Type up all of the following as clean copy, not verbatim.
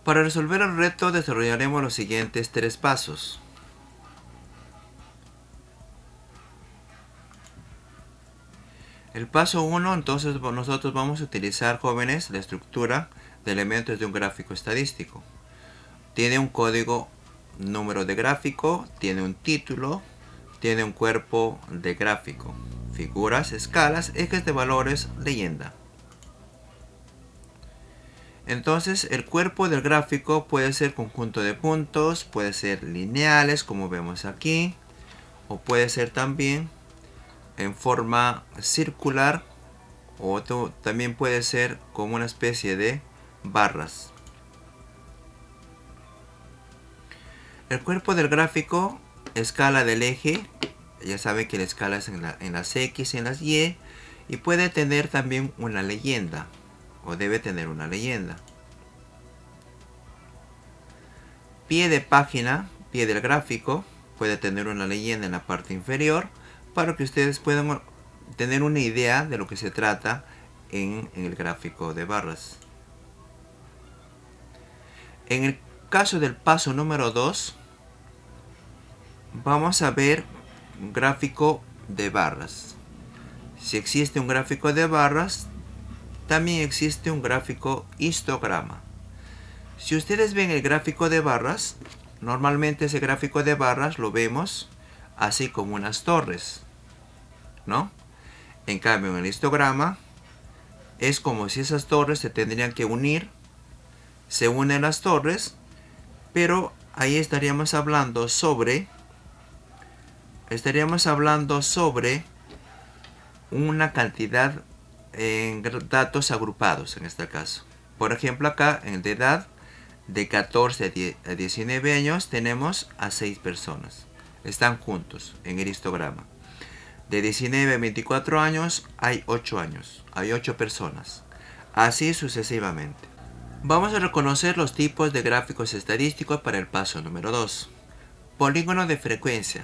Para resolver el reto desarrollaremos los siguientes 3 pasos. El paso 1, entonces nosotros vamos a utilizar, jóvenes, la estructura de elementos de un gráfico estadístico. Tiene un código, número de gráfico, tiene un título, tiene un cuerpo de gráfico, figuras, escalas, ejes de valores, leyenda. Entonces el cuerpo del gráfico puede ser conjunto de puntos, puede ser lineales como vemos aquí, o puede ser también en forma circular, o también puede ser como una especie de barras. El cuerpo del gráfico, escala del eje, ya saben que la escala es en las X y en las Y, y puede tener también una leyenda, o debe tener una leyenda. Pie de página, pie del gráfico, puede tener una leyenda en la parte inferior, para que ustedes puedan tener una idea de lo que se trata en el gráfico de barras. En el caso del paso número 2, vamos a ver un gráfico de barras. Si existe un gráfico de barras, también existe un gráfico histograma. Si ustedes ven el gráfico de barras, normalmente ese gráfico de barras lo vemos así como unas torres, ¿no? En cambio, en el histograma es como si esas torres se tendrían que unir. Se unen las torres, pero ahí estaríamos hablando sobre una cantidad en datos agrupados en este caso. Por ejemplo, acá en de edad de 14 a 19 años tenemos a 6 personas. Están juntos en el histograma. De 19 a 24 años hay 8 personas. Así sucesivamente. Vamos a reconocer los tipos de gráficos estadísticos para el paso número 2. Polígono de frecuencia.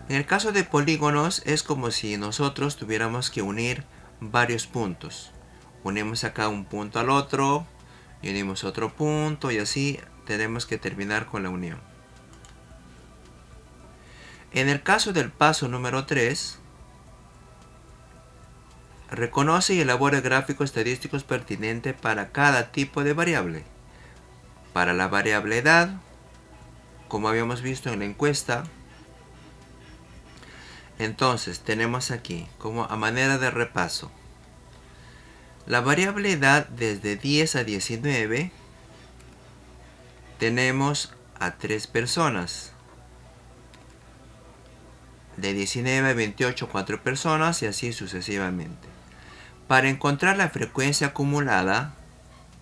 En el caso de polígonos es como si nosotros tuviéramos que unir varios puntos. Unimos acá un punto al otro, y unimos otro punto, y así tenemos que terminar con la unión. En el caso del paso número 3, reconoce y elabora gráficos estadísticos pertinentes para cada tipo de variable. Para la variable edad, como habíamos visto en la encuesta, entonces tenemos aquí, como a manera de repaso, la variable edad desde 10 a 19 tenemos a 3 personas. De 19 a 28, 4 personas, y así sucesivamente. Para encontrar la frecuencia acumulada,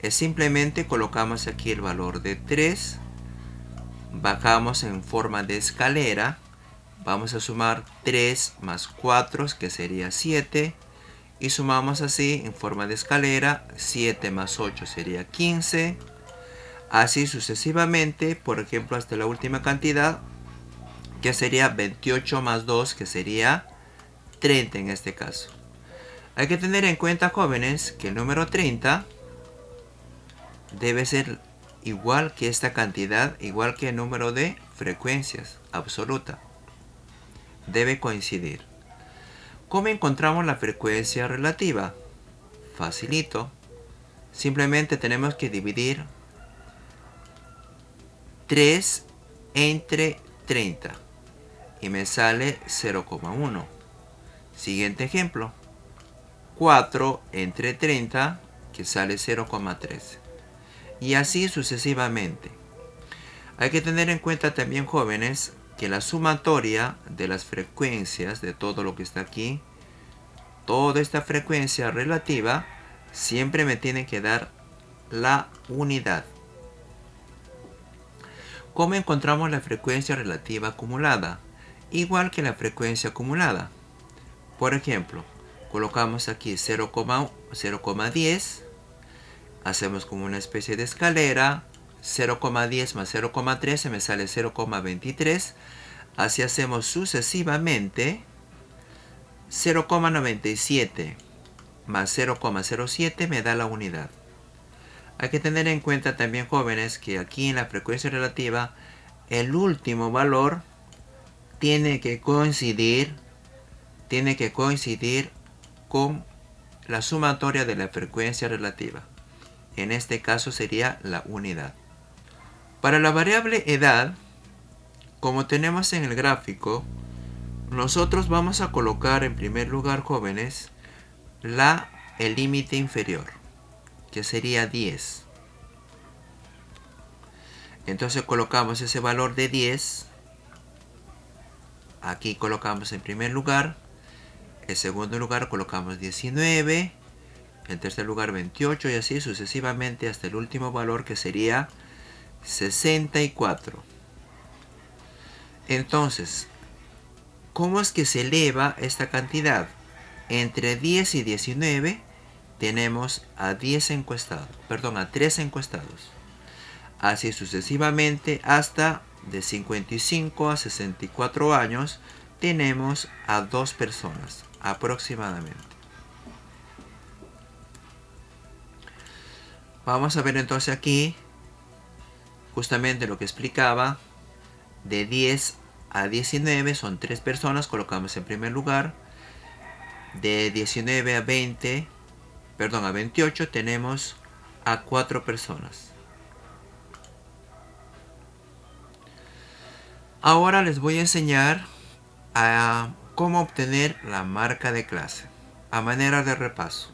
simplemente colocamos aquí el valor de 3, bajamos en forma de escalera, vamos a sumar 3 más 4, que sería 7, y sumamos así en forma de escalera, 7 más 8 sería 15, así sucesivamente, por ejemplo hasta la última cantidad, que sería 28 más 2, que sería 30 en este caso. Hay que tener en cuenta, jóvenes, que el número 30 debe ser igual que esta cantidad, igual que el número de frecuencias absoluta. Debe coincidir. ¿Cómo encontramos la frecuencia relativa? Facilito. Simplemente tenemos que dividir 3 entre 30 y me sale 0,1. Siguiente ejemplo. 4 entre 30, que sale 0,13. Y así sucesivamente. Hay que tener en cuenta también, jóvenes, que la sumatoria de las frecuencias de todo lo que está aquí, toda esta frecuencia relativa, siempre me tiene que dar la unidad. ¿Cómo encontramos la frecuencia relativa acumulada? Igual que la frecuencia acumulada. Por ejemplo, colocamos aquí 0,10, hacemos como una especie de escalera, 0,10 más 0,13 me sale 0,23, así hacemos sucesivamente, 0,97 más 0,07 me da la unidad. Hay que tener en cuenta también, jóvenes, que aquí en la frecuencia relativa el último valor tiene que coincidir con la sumatoria de la frecuencia relativa. En este caso sería la unidad. Para la variable edad, como tenemos en el gráfico, nosotros vamos a colocar en primer lugar, jóvenes, el límite inferior, que sería 10. Entonces colocamos ese valor de 10. Aquí colocamos en primer lugar. En segundo lugar colocamos 19. En tercer lugar 28 y así sucesivamente hasta el último valor, que sería 64. Entonces, ¿cómo es que se eleva esta cantidad? Entre 10 y 19 tenemos a 3 encuestados. Así sucesivamente hasta de 55 a 64 años tenemos a 2 personas aproximadamente. Vamos a ver entonces aquí justamente lo que explicaba. De 10 a 19 son 3 personas, colocamos en primer lugar. De 19 a 28 tenemos a 4 personas. Ahora les voy a enseñar a cómo obtener la marca de clase a manera de repaso.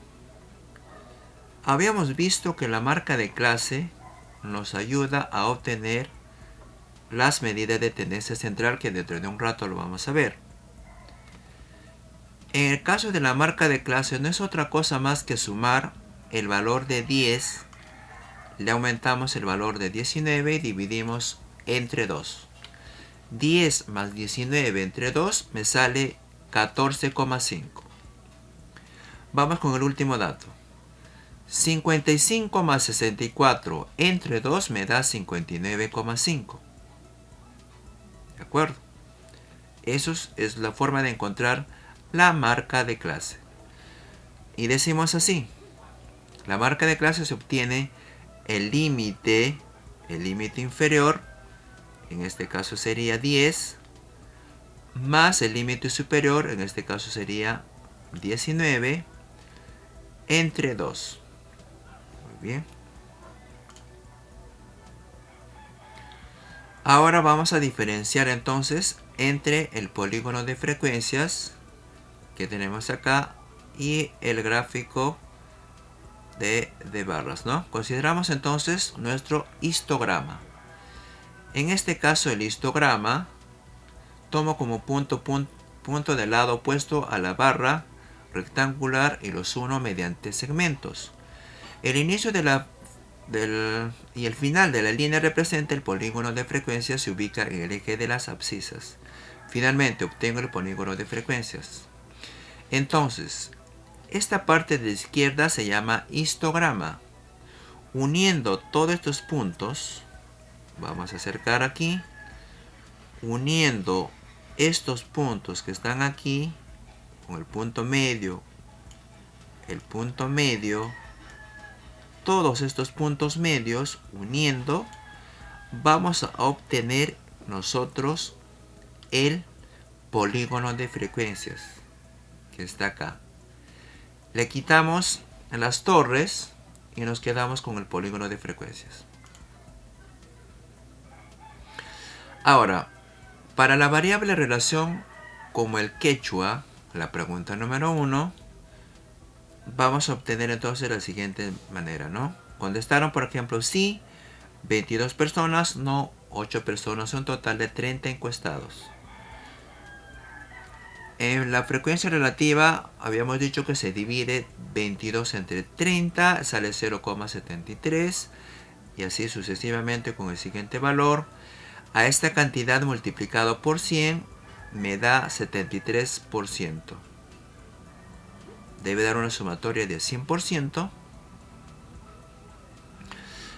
Habíamos visto que la marca de clase nos ayuda a obtener las medidas de tendencia central, que dentro de un rato lo vamos a ver. En el caso de la marca de clase no es otra cosa más que sumar el valor de 10, le aumentamos el valor de 19 y dividimos entre 2. 10 más 19 entre 2 me sale 14,5. Vamos con el último dato. 55 más 64 entre 2 me da 59,5. ¿De acuerdo? Eso es la forma de encontrar la marca de clase. Y decimos así. La marca de clase se obtiene el límite inferior, en este caso sería 10, más el límite superior, en este caso sería 19, entre 2. Muy bien. Ahora vamos a diferenciar entonces entre el polígono de frecuencias que tenemos acá y el gráfico de barras, ¿no? Consideramos entonces nuestro histograma. En este caso el histograma tomo como punto del lado opuesto a la barra rectangular y los uno mediante segmentos. El inicio y el final de la línea representa el polígono de frecuencias, se ubica en el eje de las abscisas. Finalmente obtengo el polígono de frecuencias. Entonces, esta parte de la izquierda se llama histograma. Uniendo todos estos puntos, vamos a acercar aquí, uniendo estos puntos que están aquí, con el punto medio, todos estos puntos medios, uniendo, vamos a obtener nosotros el polígono de frecuencias, que está acá. Le quitamos las torres y nos quedamos con el polígono de frecuencias. Ahora, para la variable relación como el quechua, la pregunta número 1, vamos a obtener entonces de la siguiente manera, ¿no? Contestaron, por ejemplo, sí, 22 personas, no, 8 personas, un total de 30 encuestados. En la frecuencia relativa habíamos dicho que se divide 22 entre 30, sale 0,73 y así sucesivamente con el siguiente valor. A esta cantidad multiplicado por 100 me da 73%. Debe dar una sumatoria de 100%.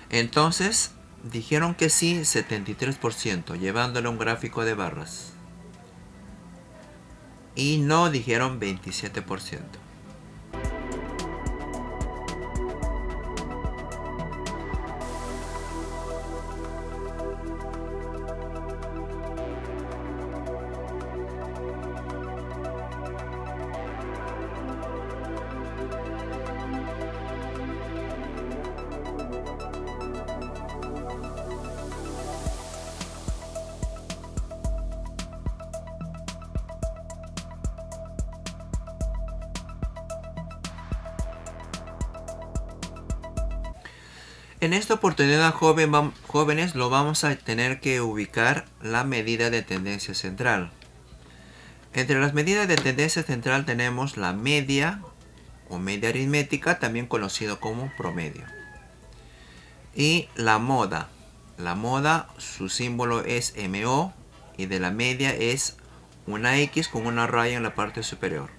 Entonces dijeron que sí, 73%, llevándolo a un gráfico de barras. Y no dijeron 27%. En esta oportunidad, jóvenes, lo vamos a tener que ubicar la medida de tendencia central. Entre las medidas de tendencia central tenemos la media o media aritmética, también conocido como promedio. Y la moda. La moda, su símbolo es MO y de la media es una X con una raya en la parte superior.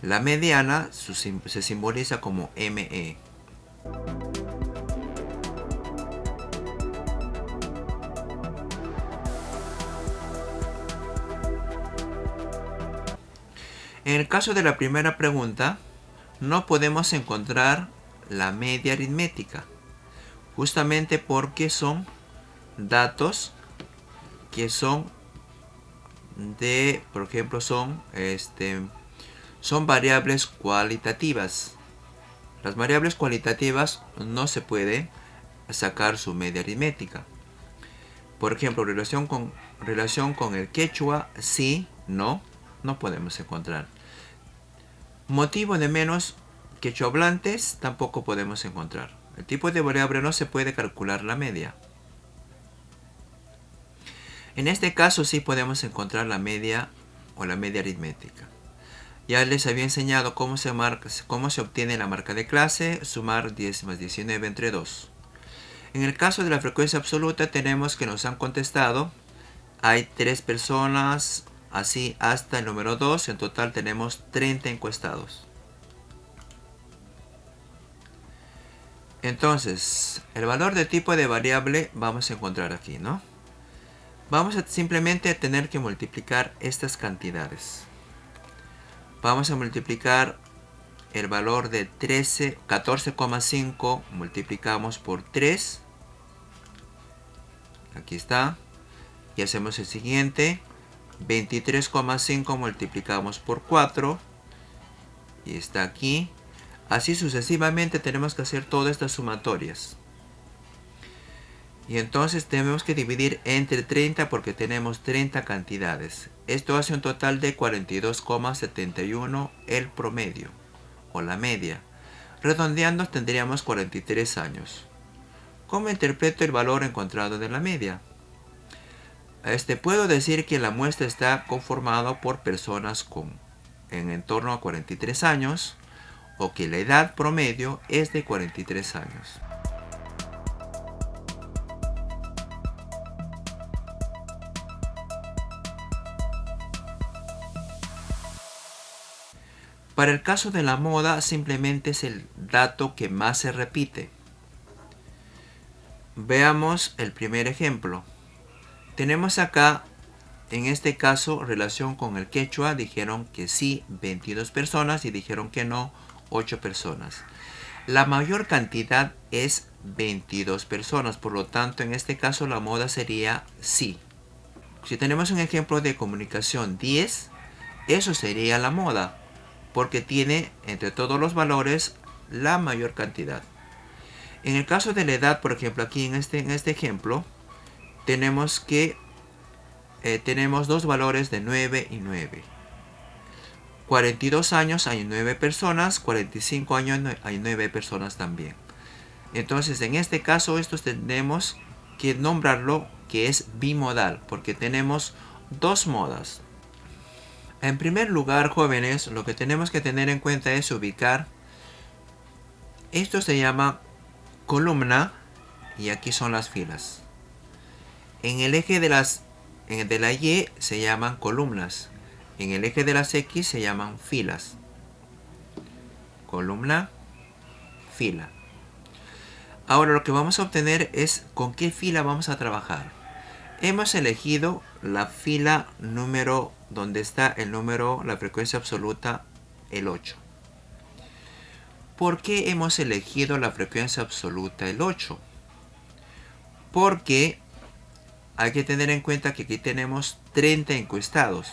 La mediana se simboliza como ME. En el caso de la primera pregunta, no podemos encontrar la media aritmética, justamente porque son datos que son por ejemplo, son variables cualitativas. Las variables cualitativas no se puede sacar su media aritmética. Por ejemplo, relación con el quechua, sí, no podemos encontrar. Motivo de menos quechua hablantes, tampoco podemos encontrar. El tipo de variable no se puede calcular la media. En este caso sí podemos encontrar la media o la media aritmética. Ya les había enseñado cómo se obtiene la marca de clase, sumar 10 más 19 entre 2. En el caso de la frecuencia absoluta tenemos que nos han contestado, hay 3 personas, así hasta el número 2, en total tenemos 30 encuestados. Entonces, el valor de tipo de variable vamos a encontrar aquí, ¿no? Vamos a simplemente tener que multiplicar estas cantidades. Vamos a multiplicar el valor de 14,5 multiplicamos por 3. Aquí está. Y hacemos el siguiente. 23,5 multiplicamos por 4. Y está aquí. Así sucesivamente tenemos que hacer todas estas sumatorias. Y entonces tenemos que dividir entre 30 porque tenemos 30 cantidades. Esto hace un total de 42,71 el promedio o la media. Redondeando tendríamos 43 años. ¿Cómo interpreto el valor encontrado de la media? Puedo decir que la muestra está conformada por personas en torno a 43 años o que la edad promedio es de 43 años. Para el caso de la moda, simplemente es el dato que más se repite. Veamos el primer ejemplo. Tenemos acá, en este caso, relación con el quechua. Dijeron que sí, 22 personas, y dijeron que no, 8 personas. La mayor cantidad es 22 personas, por lo tanto, en este caso la moda sería sí. Si tenemos un ejemplo de comunicación 10, eso sería la moda, porque tiene entre todos los valores la mayor cantidad. En el caso de la edad, por ejemplo, aquí en este ejemplo, tenemos dos valores de 9 y 9. 42 años hay 9 personas, 45 años hay 9 personas también. Entonces, en este caso, estos tenemos que nombrarlo que es bimodal, porque tenemos dos modas. En primer lugar, jóvenes, lo que tenemos que tener en cuenta es ubicar. Esto se llama columna y aquí son las filas. En el eje de la Y se llaman columnas. En el eje de las X se llaman filas. Columna, fila. Ahora lo que vamos a obtener es con qué fila vamos a trabajar. Hemos elegido la fila número donde está el número, la frecuencia absoluta, el 8. ¿Por qué hemos elegido la frecuencia absoluta el 8? Porque hay que tener en cuenta que aquí tenemos 30 encuestados.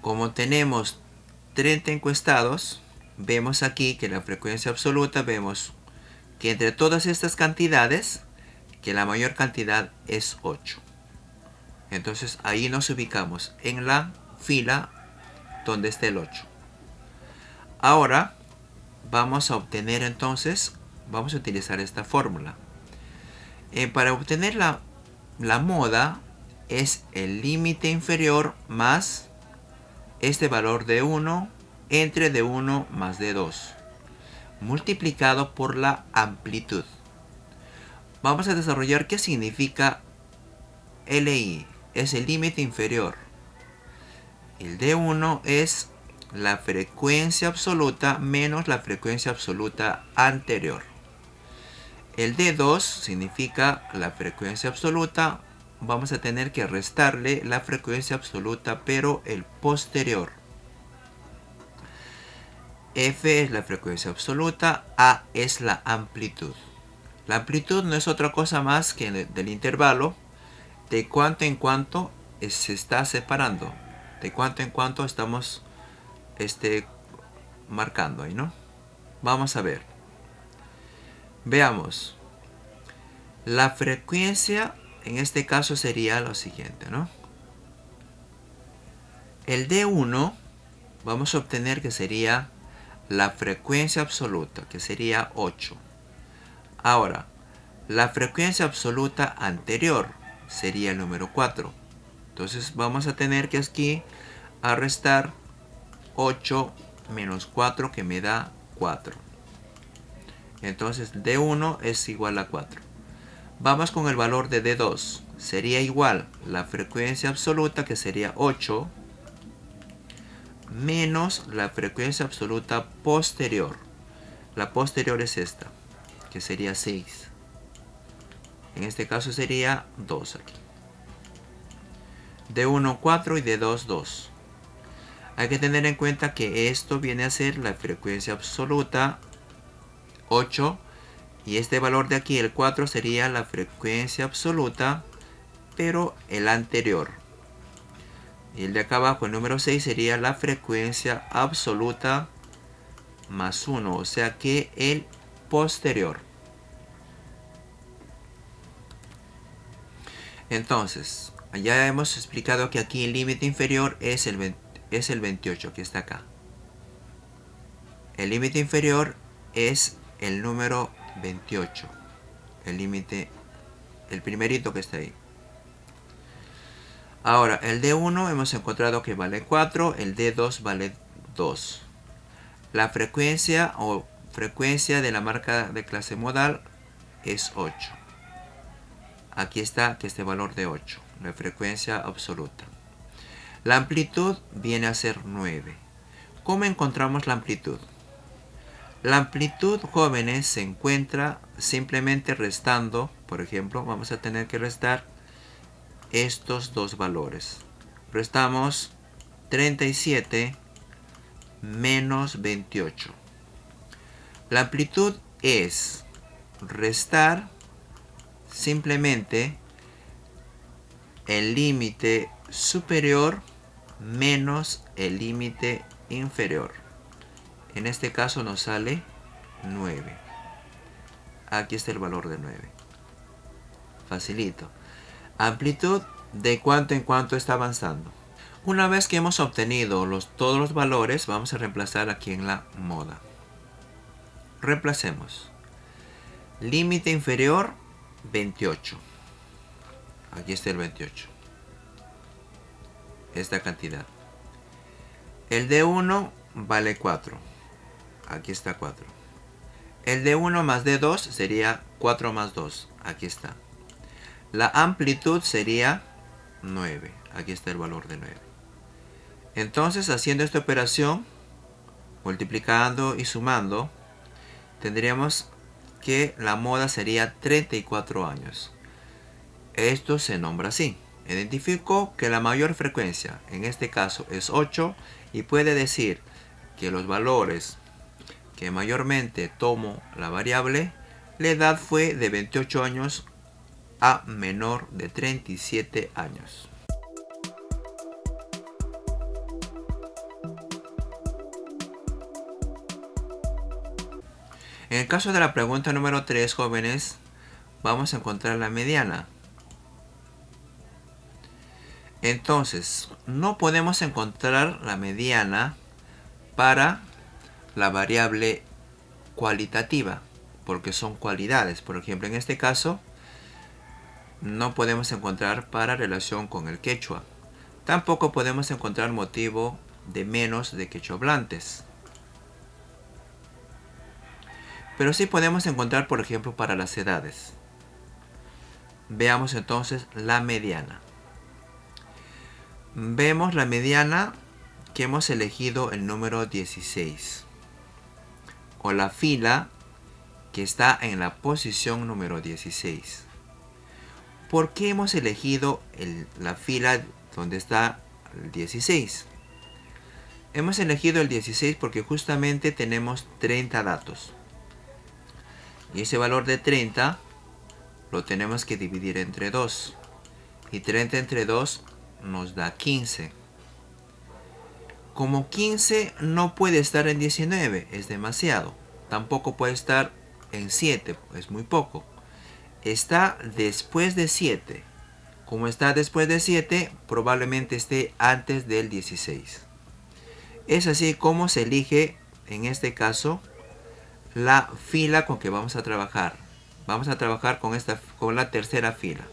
Como tenemos 30 encuestados, vemos aquí que la frecuencia absoluta, vemos que entre todas estas cantidades, que la mayor cantidad es 8. Entonces ahí nos ubicamos en la fila donde está el 8. Ahora vamos a obtener entonces vamos a utilizar esta fórmula. Para obtener la moda es el límite inferior más este valor de 1 entre d1 más d2 multiplicado por la amplitud. Vamos a desarrollar qué significa LI. Es el límite inferior. El d1 es la frecuencia absoluta menos la frecuencia absoluta anterior. El d2 significa la frecuencia absoluta. Vamos a tener que restarle la frecuencia absoluta, pero el posterior. F es la frecuencia absoluta, A es la amplitud. La amplitud no es otra cosa más que del intervalo de cuánto en cuánto se está separando, de cuánto en cuánto estamos marcando ahí, ¿no? Vamos a ver. Veamos. La frecuencia en este caso sería lo siguiente, ¿no? El D1 vamos a obtener que sería la frecuencia absoluta, que sería 8. Ahora, la frecuencia absoluta anterior sería el número 4. Entonces vamos a tener que aquí a restar 8 menos 4 que me da 4. Entonces D1 es igual a 4. Vamos con el valor de D2. Sería igual la frecuencia absoluta, que sería 8, menos la frecuencia absoluta posterior. La posterior es esta, que sería 6. En este caso sería 2 aquí. D1 4 y D2 2. Hay que tener en cuenta que esto viene a ser la frecuencia absoluta 8 y este valor de aquí, el 4, sería la frecuencia absoluta, pero el anterior. Y el de acá abajo, el número 6, sería la frecuencia absoluta más 1, o sea que el posterior. Entonces, ya hemos explicado que aquí el límite inferior es el 28, que está acá. El límite inferior es el número 28. El límite, el primerito que está ahí. Ahora, el D1 hemos encontrado que vale 4, el D2 vale 2. La frecuencia o frecuencia de la marca de clase modal es 8. Aquí está que este valor de 8, la frecuencia absoluta. La amplitud viene a ser 9. ¿Cómo encontramos la amplitud? La amplitud, jóvenes, se encuentra simplemente restando. Por ejemplo, vamos a tener que restar estos dos valores. Restamos 37 menos 28. La amplitud es restar simplemente el límite superior menos el límite inferior. En este caso nos sale 9. Aquí está el valor de 9. Facilito. Amplitud de cuánto en cuánto está avanzando. Una vez que hemos obtenido todos los valores, vamos a reemplazar aquí en la moda. Reemplacemos. Límite inferior 28. Aquí está el 28. Esta cantidad. El D1 vale 4. Aquí está 4. El D1 más D2 sería 4 más 2. Aquí está. La amplitud sería 9. Aquí está el valor de 9. Entonces, haciendo esta operación, multiplicando y sumando, tendríamos que la moda sería 34 años. Esto se nombra así. Identifico que la mayor frecuencia, en este caso, es 8 y puede decir que los valores que mayormente tomo la variable, la edad fue de 28 años a menor de 37 años. En el caso de la pregunta número 3, jóvenes, vamos a encontrar la mediana. Entonces, no podemos encontrar la mediana para la variable cualitativa. porque son cualidades. Por ejemplo, en este caso no podemos encontrar para relación con el quechua. Tampoco podemos encontrar motivo de menos de quechohablantes. Pero sí podemos encontrar, por ejemplo, para las edades. Veamos entonces la mediana. Vemos la mediana que hemos elegido el número 16. O la fila que está en la posición número 16. ¿Por qué hemos elegido la fila donde está el 16? Hemos elegido el 16 porque justamente tenemos 30 datos. Y ese valor de 30 lo tenemos que dividir entre 2. Y 30 entre 2 nos da 15. Como 15 no puede estar en 19, es demasiado. Tampoco puede estar en 7, es muy poco. Está después de 7. Como está después de 7, probablemente esté antes del 16. Es así como se elige, en este caso, la fila con que vamos a trabajar. Vamos a trabajar con la tercera fila.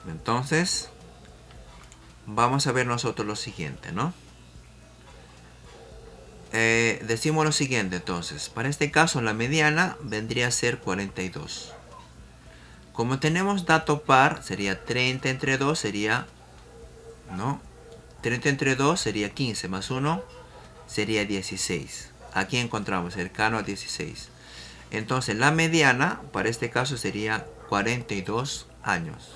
Entonces, vamos a ver nosotros lo siguiente, ¿no? Decimos lo siguiente entonces. Para este caso, la mediana vendría a ser 42. Como tenemos dato par, sería 30 entre 2, sería... ¿no? 30 entre 2 sería 15, más 1 sería 16. Aquí encontramos cercano a 16. Entonces la mediana para este caso sería 42 años.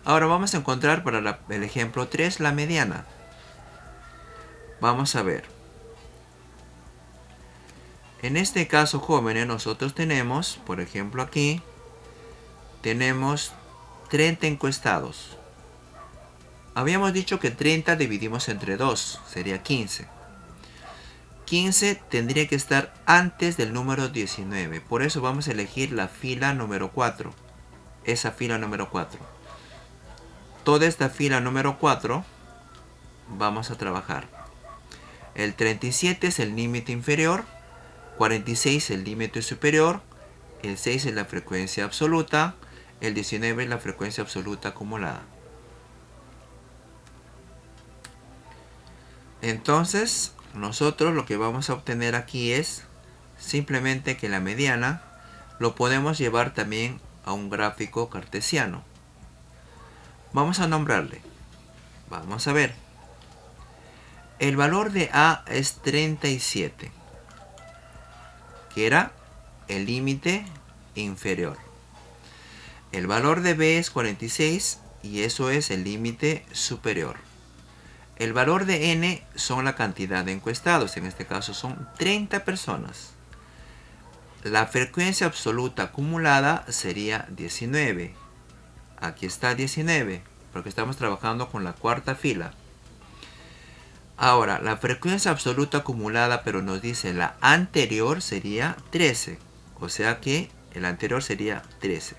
Ahora vamos a encontrar para el ejemplo 3 la mediana. Vamos a ver. En este caso, jóvenes, nosotros tenemos, por ejemplo aquí, tenemos 30 encuestados. Habíamos dicho que 30 dividimos entre 2, sería 15. 15 tendría que estar antes del número 19. Por eso vamos a elegir la fila número 4. Esa fila número 4. Toda esta fila número 4 vamos a trabajar. El 37 es el límite inferior. 46 es el límite superior. El 6 es la frecuencia absoluta. El 19 es la frecuencia absoluta acumulada. Entonces, nosotros lo que vamos a obtener aquí es simplemente que la mediana lo podemos llevar también a un gráfico cartesiano. Vamos a nombrarle. Vamos a ver. El valor de A es 37, que era el límite inferior. El valor de B es 46 y eso es el límite superior. El valor de N son la cantidad de encuestados, en este caso son 30 personas. La frecuencia absoluta acumulada sería 19. Aquí está 19, porque estamos trabajando con la cuarta fila. Ahora, la frecuencia absoluta acumulada, pero nos dice la anterior sería 13. O sea que el anterior sería 13.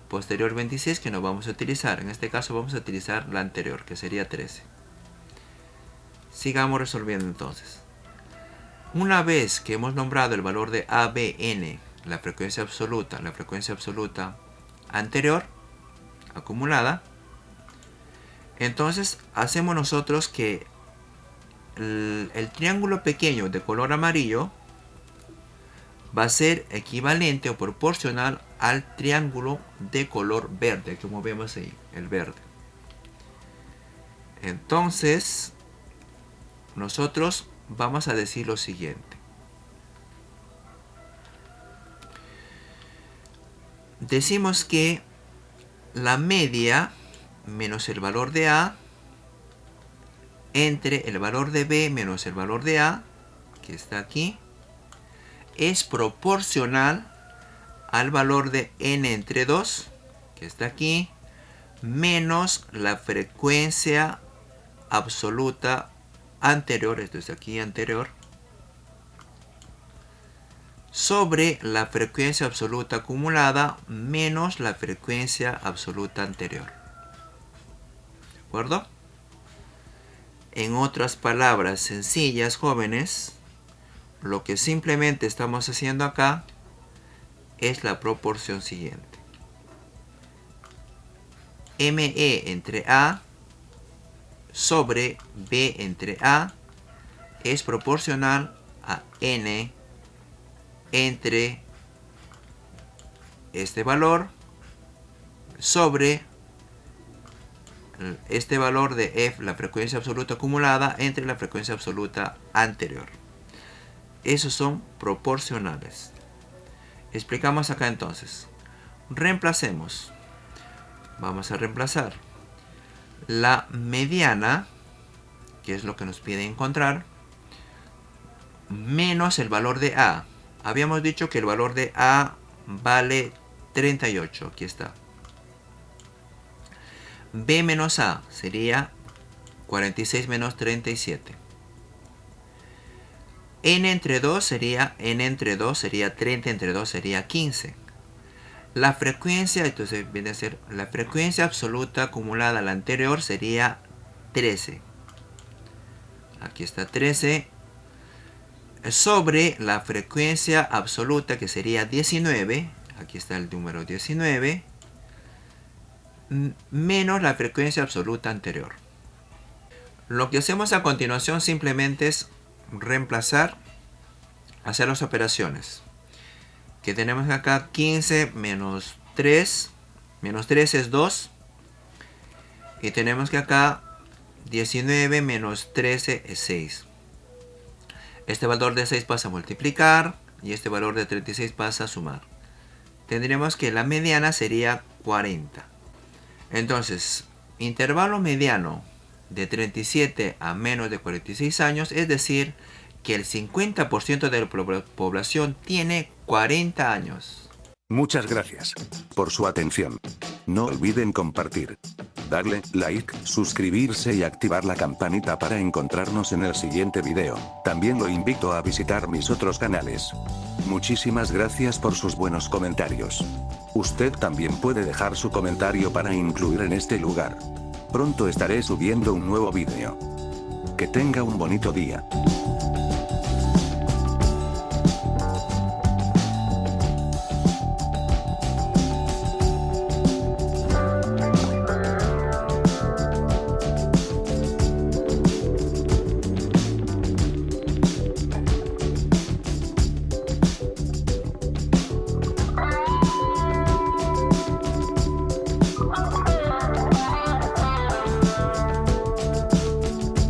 Posterior 26 que no vamos a utilizar. En este caso vamos a utilizar la anterior, que sería 13. Sigamos resolviendo entonces. Una vez que hemos nombrado el valor de ABN, la frecuencia absoluta anterior, acumulada, entonces hacemos nosotros que el triángulo pequeño de color amarillo va a ser equivalente o proporcional al triángulo de color verde, como vemos ahí, el verde. Entonces, nosotros vamos a decir lo siguiente. Decimos que la media menos el valor de A entre el valor de B menos el valor de A, que está aquí, es proporcional al valor de N entre 2, que está aquí, menos la frecuencia absoluta anterior, esto es aquí anterior, sobre la frecuencia absoluta acumulada menos la frecuencia absoluta anterior. ¿De acuerdo? En otras palabras sencillas, jóvenes, lo que simplemente estamos haciendo acá es la proporción siguiente. ME entre A sobre B entre A es proporcional a N entre este valor sobre este valor de F, la frecuencia absoluta acumulada, entre la frecuencia absoluta anterior. Esos son proporcionales. Explicamos acá entonces. Reemplacemos. Vamos a reemplazar la mediana, que es lo que nos pide encontrar, menos el valor de A. Habíamos dicho que el valor de A vale 38. Aquí está. B menos A sería 46 menos 37. N entre 2 sería 30 entre 2 sería 15. La frecuencia, entonces viene a ser la frecuencia absoluta acumulada a la anterior sería 13. Aquí está 13 sobre la frecuencia absoluta que sería 19. Aquí está el número 19 menos la frecuencia absoluta anterior. Lo que hacemos a continuación simplemente es reemplazar, hacer las operaciones. Que tenemos acá 15 menos 3 es 2. Y tenemos que acá 19 menos 13 es 6. Este valor de 6 pasa a multiplicar y este valor de 36 pasa a sumar. Tendríamos que la mediana sería 40. Entonces, intervalo mediano de 37 a menos de 46 años, es decir, que el 50% de la población tiene 40 años. Muchas gracias por su atención. No olviden compartir, darle like, suscribirse y activar la campanita para encontrarnos en el siguiente video. También lo invito a visitar mis otros canales. Muchísimas gracias por sus buenos comentarios. Usted también puede dejar su comentario para incluir en este lugar. Pronto estaré subiendo un nuevo video. Que tenga un bonito día.